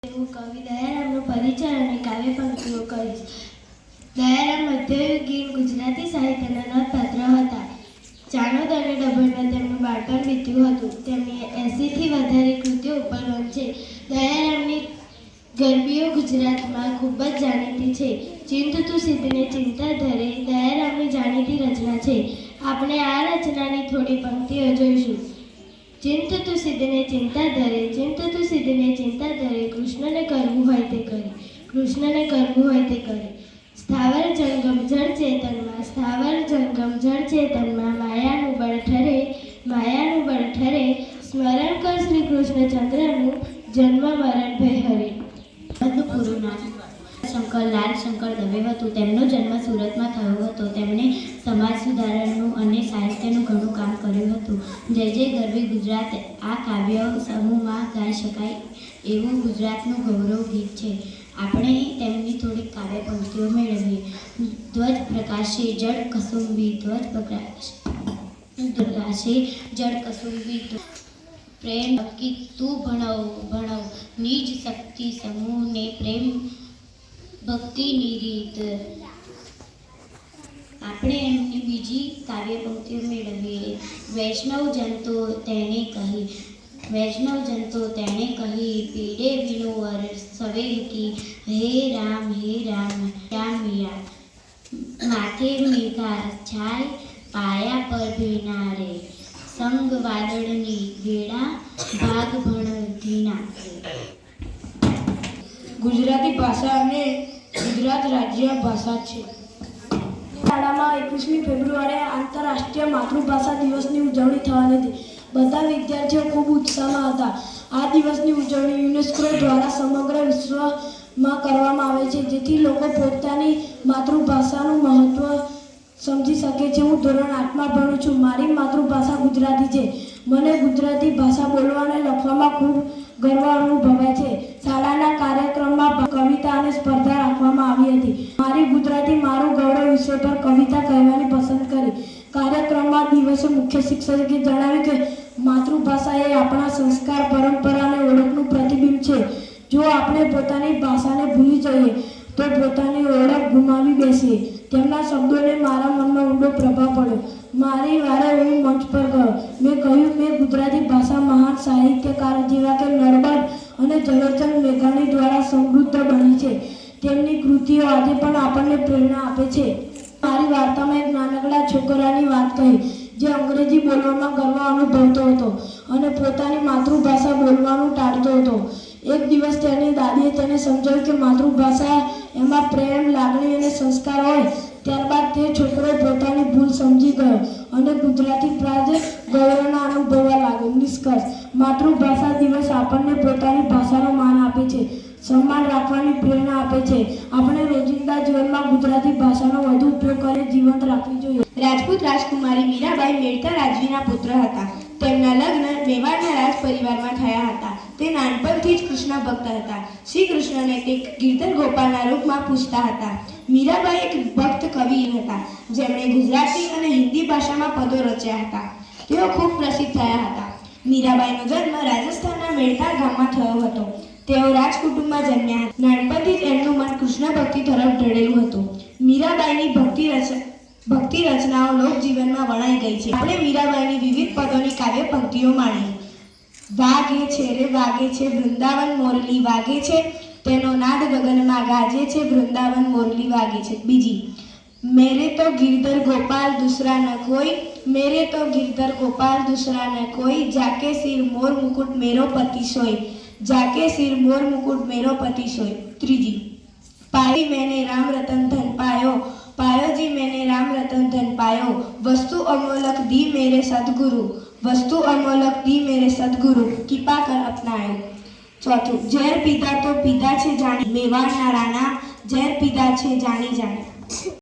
હું કવિ દયારામનો પરિચય અને કાવ્ય પંક્તિઓ કરીશ. દયારામ મધ્યયુગીન ગુજરાતી સાહિત્યના નોંધપાત્ર હતા. ચાણોદ અને ડભોઈમાં તેમનું બાળપણ વીત્યું હતું. તેમની 80થી વધારે કૃતિઓ ઉપલબ્ધ છે. દયારામની ગરબીઓ ગુજરાતમાં ખૂબ જ જાણીતી છે. ચિંત તું સિદ્ધને ચિંતા ધરે દયારામની જાણીતી રચના છે. આપણે આ રચનાની થોડી પંક્તિઓ જોઈશું. ચિંત તું સિદ્ધને ચિંતા ધરે, ચિંત તું સિદ્ધને ચિંતા ધરે, કૃષ્ણને કરવું હોય તે કરે, કૃષ્ણને કરવું હોય તે કરે. સ્થાવર જંગમ જળ ચેતનમાં, સ્થાવર જંગમ જળ ચેતનમાં માયાનું બળ ઠરે, માયાનું બળ ઠરે. સ્મરણ કર શ્રી કૃષ્ણચંદ્રનું, જન્મ મરણ ભય હરે. તેમનું પૂરું નામ લાલ શંકર દવે હતું. તેમનો જન્મ સુરતમાં થયો હતો. તેમણે સમાજ સુધારણનું અને સાહિત્યનું ઘણું કામ કર્યું હતું. જય જય ગરવી ગુજરાત આ કાવ્ય સમૂહમાં ગાઈ શકાય એવું ગુજરાતનું ગૌરવ ગીત છે. આપણે તેમની થોડીક કાવ્ય પંક્તિઓ મેળવીએ. ધ્વજ પ્રકાશે જળ કસુંબી, ધ્વજ પ્રકાશે જળ કસુંબી, પ્રેમ નક્કી તું ભણવ ભણવ, નિજ શક્તિ સમૂહને પ્રેમ ભક્તિની રીત. આપણે એમની બીજી કાવ્ય પંક્તિઓ મેળવીએ. વૈષ્ણવ જનતો તેણે કહી, વૈષ્ણવ જનતો તેણે કહી, પીડે વિનોવર સવેલ કી, હે રામ રામ મિયા. માથે મેઘા છાય પાયા પર ભીના રે, સંગ વાદળની વેળા ભાગ ભણ ધીના. ગુજરાતી ભાષા અને ગુજરાત રાજ્ય ભાષા છે. શાળામાં 21મી ફેબ્રુઆરીએ આંતરરાષ્ટ્રીય માતૃભાષા દિવસની ઉજવણી થવાની હતી. બધા વિદ્યાર્થીઓ ખૂબ ઉત્સાહમાં હતા. આ દિવસની ઉજવણી યુનેસ્કો દ્વારા સમગ્ર વિશ્વમાં કરવામાં આવે છે, જેથી લોકો પોતાની માતૃભાષાનું મહત્ત્વ સમજી શકે છે. હું ધોરણ 8માં ભણું છું. મારી માતૃભાષા ગુજરાતી છે. મને ગુજરાતી ભાષા બોલવા અને લખવામાં ખૂબ ગર્વ અનુભવાય છે. શાળાના કાર્યક્રમમાં કવિતા અને સ્પર્ધા રાખવામાં આવી હતી. મારી ગુજરાતી મારું ગૌરવ વિષય પર કવિતા કહેવાની પસંદ કરી. કાર્યક્રમમાં દિવસે મુખ્ય શિક્ષકે જણાવ્યું કે માતૃભાષા એ આપણા સંસ્કાર, પરંપરા અને ઓળખનું પ્રતિબિંબ છે. જો આપણે પોતાની ભાષાને ભૂલી જઈએ તો પોતાની ઓળખ ગુમાવી બેસીએ. તેમના શબ્દોને મારા મનમાં ઊંડો પ્રભાવ પડ્યો. મારી વારે હું મંચ પર ગયો. મેં કહ્યું, મેં ગુજરાતી ભાષા મહાન સાહિત્યકારો જેવા કે નર્મદ અને ઝવેરચંદ મેઘાણી દ્વારા સમૃદ્ધ બની છે. તેમની કૃતિઓ આજે પણ આપણને પ્રેરણા આપે છે. મારી વાર્તામાં એક નાનકડા છોકરાની વાત કહી, જે અંગ્રેજી બોલવામાં ગર્વ અનુભવતો હતો અને પોતાની માતૃભાષા બોલવાનું ટાળતો હતો. એક દિવસ તેની દાદીએ તેને સમજાવ્યું કે માતૃભાષા એમાં પ્રેમ, લાગણી અને સંસ્કાર હોય. ત્યારબાદ તે છોકરો પોતાની ભૂલ સમજી ગયો અને ગુજરાતી પ્રાંત ગૌરવના અનુભવવા લાગ્યો. નિષ્કર્ષ: માતૃભાષા દિવસ આપણને પોતાની ભાષાનો માન આપે છે, સન્માન રાખવાની પ્રેરણા આપે છે. આપણે રોજિંદા જીવનમાં ગુજરાતી ભાષાનો વધુ ઉપયોગ કરીને જીવંત રાખવી જોઈએ. રાજપૂત રાજકુમારી મીરાબાઈ મેડતા રાજવીના પુત્ર હતા. તેમના લગ્ન મેવાડના રાજ પરિવારમાં થયા હતા. તે નાનપણથી જ કૃષ્ણ ભક્ત હતા. શ્રી કૃષ્ણને તે ગિરધર ગોપાલના રૂપમાં પૂજતા હતા. મીરાબાઈ એક ભક્ત કવિ હતા, જેમણે ગુજરાતી અને હિન્દી ભાષામાં પદો રચ્યા હતા. તેઓ ખૂબ પ્રસિદ્ધ થયા હતા. મીરાબાઈનો જન્મ રાજસ્થાનના મેડતા ગામમાં થયો હતો. તેઓ રાજકુટુંબમાં જન્મ્યા હતા. નાનપણથી જ એમનું મન કૃષ્ણ ભક્તિ તરફ ઢળેલું હતું. મીરાબાઈની ભક્તિ રચનાઓ લોકજીવનમાં વણાઈ ગઈ છે. આપણે મીરાબાઈની વિવિધ પદોની કાવ્ય પંક્તિઓ માણી. વાગે છે રે વાગે છે વૃંદાવન મોરલી વાગે છે, તેનો નાદ ગગનમાં ગાજે છે, વૃંદાવન મોરલી વાગે છે. બીજી: મેરે તો गिरधर गोपाल दूसरा न कोई, मेरे तो गिरधर गोपाल दूसरा न कोई, जाके सिर मोर मुकुट मेरो पति सोई, जाके सिर मोर मुकुट मेरो पति सोई. ત્રીજી: पाई मैंने राम रतन धन पायो, पायो जी मैंने राम रतन धन पायो, वस्तु अमोलक दी मेरे सदगुरु, वस्तु अमोलक दी मेरे सदगुरु, कृपा कर अपनायो. ચોથું: ઝેર પીધા તો પીધા છે જાણી, મેવાડના રાણા ઝેર પીધા છે જાણી જાણી.